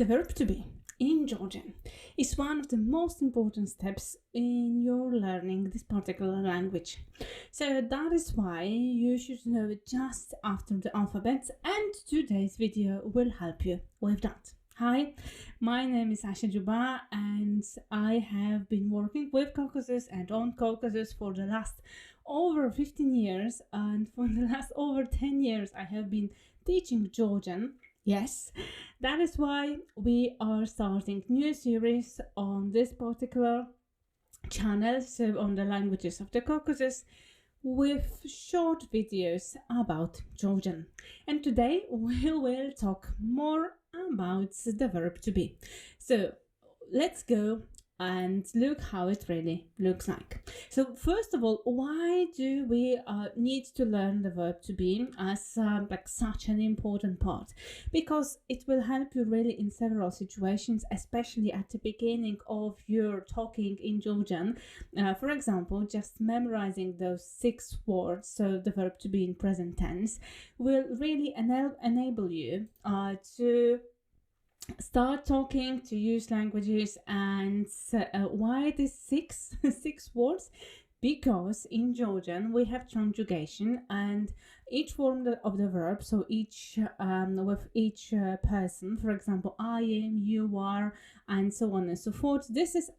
The verb to be in Georgian is one of the most important steps in your learning this particular language. So that is why you should know it just after the alphabet, and today's video will help you with that. Hi, my name is Asha Juba and I have been working with Caucasus and on Caucasus for the last over 15 years, and for the last over 10 years I have been teaching Georgian. Yes, that is why we are starting new series on this particular channel, so on the languages of the Caucasus, with short videos about Georgian. And today we will talk more about the verb to be. So let's go and look how it really looks like. So first of all, why do we need to learn the verb to be as like such an important part? Because it will help you really in several situations, especially at the beginning of your talking in Georgian. For example, just memorizing those 6 words, so the verb to be in present tense, will really enable you to start talking, to use languages. And why these six words? Because in Georgian we have conjugation, and each form of the verb, so each with each person, for example, I am, you are, and so on and so forth, this is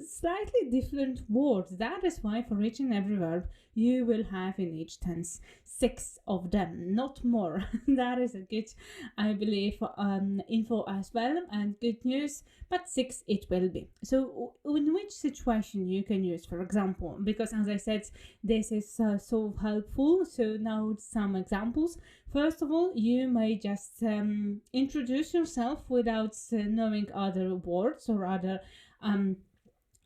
slightly different words. That is why for each and every verb you will have in each tense 6 of them, not more. That is a good, I believe, info as well, and good news, but 6 it will be. So in which situation you can use, for example, because as I said, this is so helpful. So now some examples. First of all, you may just introduce yourself without knowing other words or other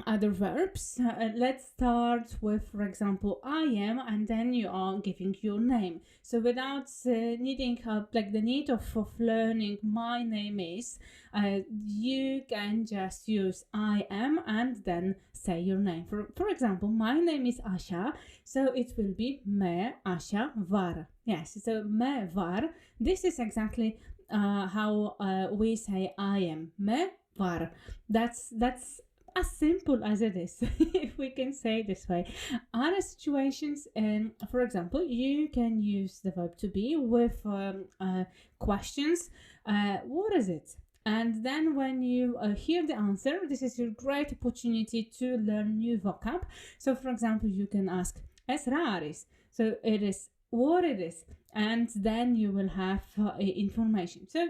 verbs. Let's start with, for example, I am, and then you are giving your name. So without needing like the need of learning my name is, you can just use I am and then say your name. For example, my name is Asha, so it will be me Asha var. Yes, so me var. This is exactly how we say I am. Me var. That's as simple as it is, if we can say it this way. Other situations, for example, you can use the verb to be with questions. What is it? And then when you hear the answer, this is your great opportunity to learn new vocab. So for example, you can ask es raris, so it is what it is, and then you will have information. So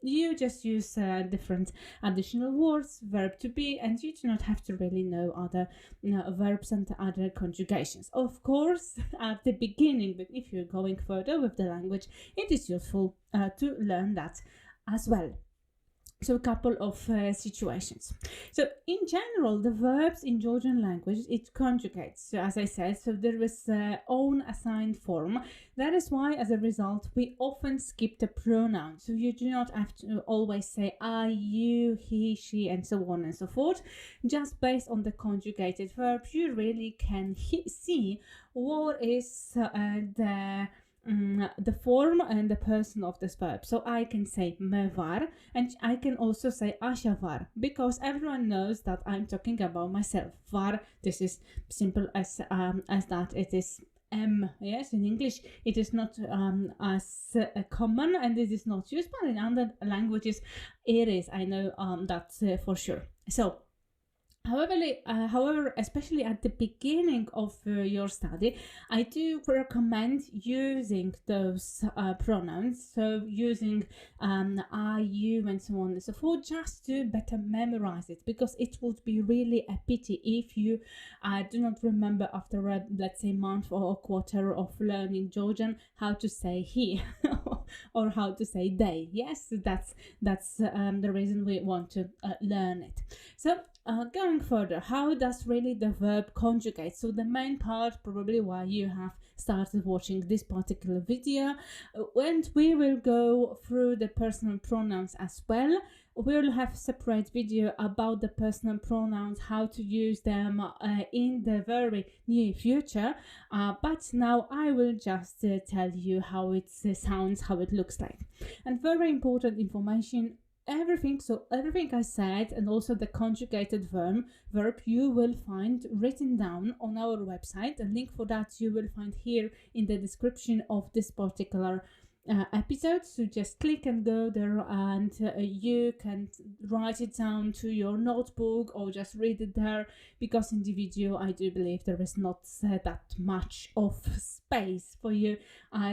you just use different additional words, verb to be, and you do not have to really know other verbs and other conjugations. Of course, at the beginning, but if you're going further with the language, it is useful to learn that as well. So a couple of situations. So in general, the verbs in Georgian language, it conjugates. So as I said, so there is own assigned form. That is why, as a result, we often skip the pronoun. So you do not have to always say I, you, he, she, and so on and so forth. Just based on the conjugated verb, you really can see what is the form and the person of this verb. So I can say me var, and I can also say Asha var, because everyone knows that I'm talking about myself. Var, this is simple as that. It is yes, in English it is not as common, and it is not used, but in other languages it is. I know that for sure. So however, especially at the beginning of your study, I do recommend using those pronouns, so using I, you, and so on and so forth, just to better memorize it, because it would be really a pity if you do not remember after let's say month or a quarter of learning Georgian how to say he or how to say they. Yes, that's the reason we want to learn it. So going further, how does really the verb conjugate? So the main part, probably why you have started watching this particular video, and we will go through the personal pronouns as well. We'll have a separate video about the personal pronouns, how to use them in the very near future, but now I will just tell you how it sounds, how it looks like. And very important information, everything. So everything I said, and also the conjugated verb you will find written down on our website. A link for that you will find here in the description of this particular episode. So just click and go there, and you can write it down to your notebook or just read it there, because in the video I do believe there is not that much of space for you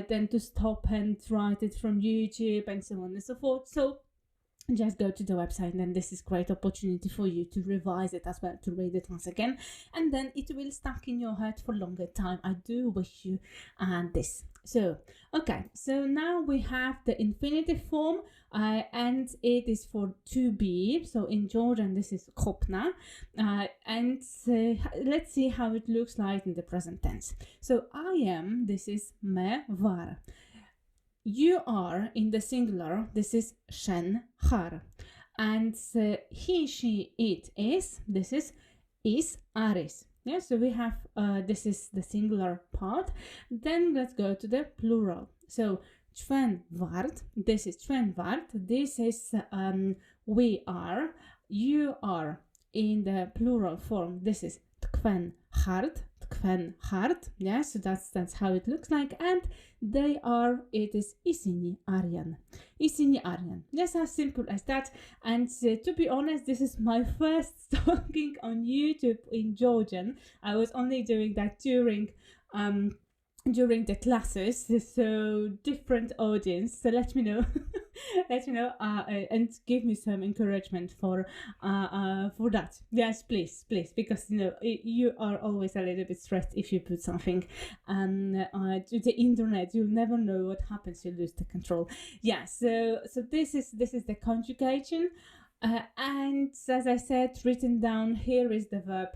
then to stop and write it from YouTube and so on and so forth. So just go to the website, and this is great opportunity for you to revise it as well, to read it once again, and then it will stuck in your head for longer time. I do wish you this. So okay, so now we have the infinitive form, and it is for to be. So in Georgian this is kopna, and let's see how it looks like in the present tense. So I am, this is me var. You are, in the singular, this is shen har, and he, she, it, is, this is aris. Yeah, so we have this is the singular part. Then let's go to the plural. So twen vart, this is twen vart, this is we are, you are. In the plural form, this is tkven hard, tkven hard. Yeah, so that's how it looks like. And they are, it is isini aryan, isini aryan. Just as simple as that. And to be honest, this is my first talking on YouTube in Georgian. I was only doing that during the classes, so different audience. So let me know let me know and give me some encouragement for that. Yes, please, because you are always a little bit stressed if you put something to the internet. You'll never know what happens. You lose the control. Yeah, so this is the conjugation, and as I said, written down here is the verb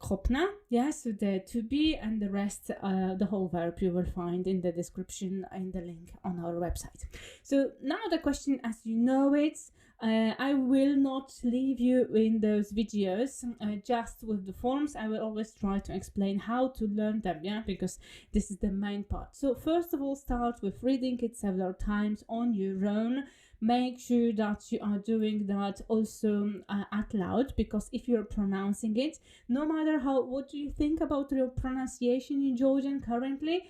kopna, yes, so the to be, and the rest, the whole verb you will find in the description in the link on our website. So now the question, as you know it, I will not leave you in those videos just with the forms. I will always try to explain how to learn them, yeah, because this is the main part. So first of all, start with reading it several times on your own. Make sure that you are doing that also out loud, because if you're pronouncing it, no matter what do you think about your pronunciation in Georgian currently,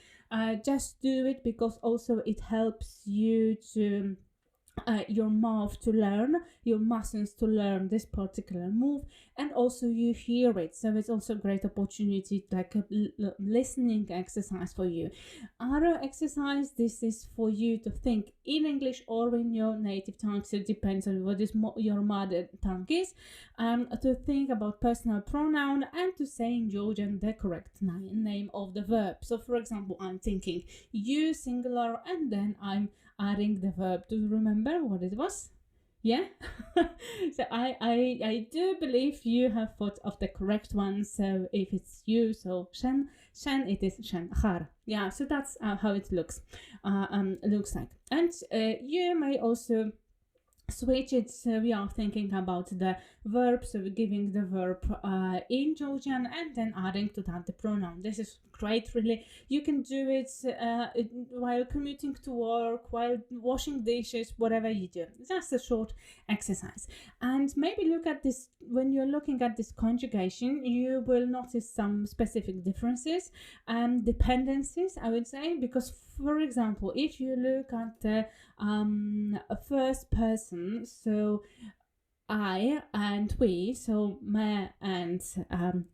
just do it, because also it helps you to your mouth to learn, your muscles to learn this particular move, and also you hear it, so it's also a great opportunity, like a listening exercise for you. Other exercise, this is for you to think in English or in your native tongue, so it depends on what is your mother tongue is, to think about personal pronoun and to say in Georgian the correct name of the verb. So for example, I'm thinking you singular, and then I'm adding the verb. Do you remember what it was? Yeah. So I do believe you have thought of the correct one. So if it's you, so shen, it is shen har. Yeah, so that's how it looks like. And you may also switch it, so we are thinking about the verb, so we're giving the verb in Georgian and then adding to that the pronoun. This is great, really. You can do it while commuting to work, while washing dishes, whatever you do. Just a short exercise. And maybe look at this, when you're looking at this conjugation, you will notice some specific differences and dependencies, I would say, because for example, if you look at the first person, so I and we, so me and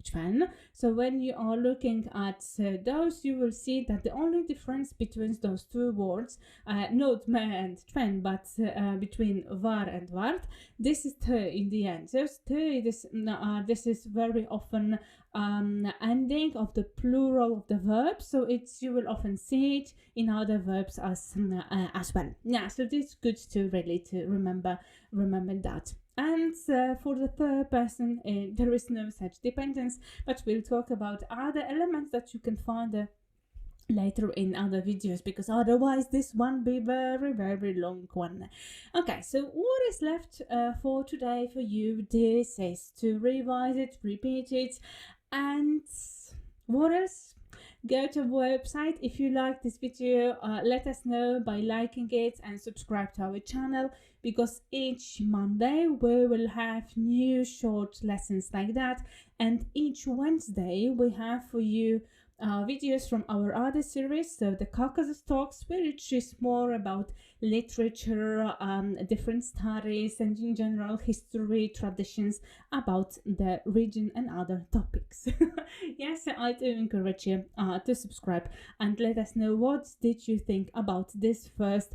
Chwen. So when you are looking at those, you will see that the only difference between those two words, not me and Chwen, but between var and vart, this is te in the end. So te, this is very often ending of the plural of the verb, so you will often see it in other verbs as well. Yeah, so it's good to really to remember that. And for the third person, there is no such dependence, but we'll talk about other elements that you can find later in other videos, because otherwise this one be very, very long one. Okay, so what is left for today for you? This is to revise it, repeat it, and what else? Go to our website. If you like this video, let us know by liking it and subscribe to our channel, because each Monday we will have new short lessons like that, and each Wednesday we have for you videos from our other series, so the Caucasus Talks, which is more about literature, different studies, and in general history, traditions about the region and other topics. Yes, I do encourage you to subscribe and let us know what did you think about this first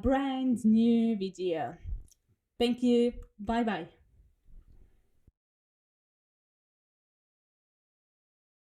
brand new video. Thank you. Bye bye.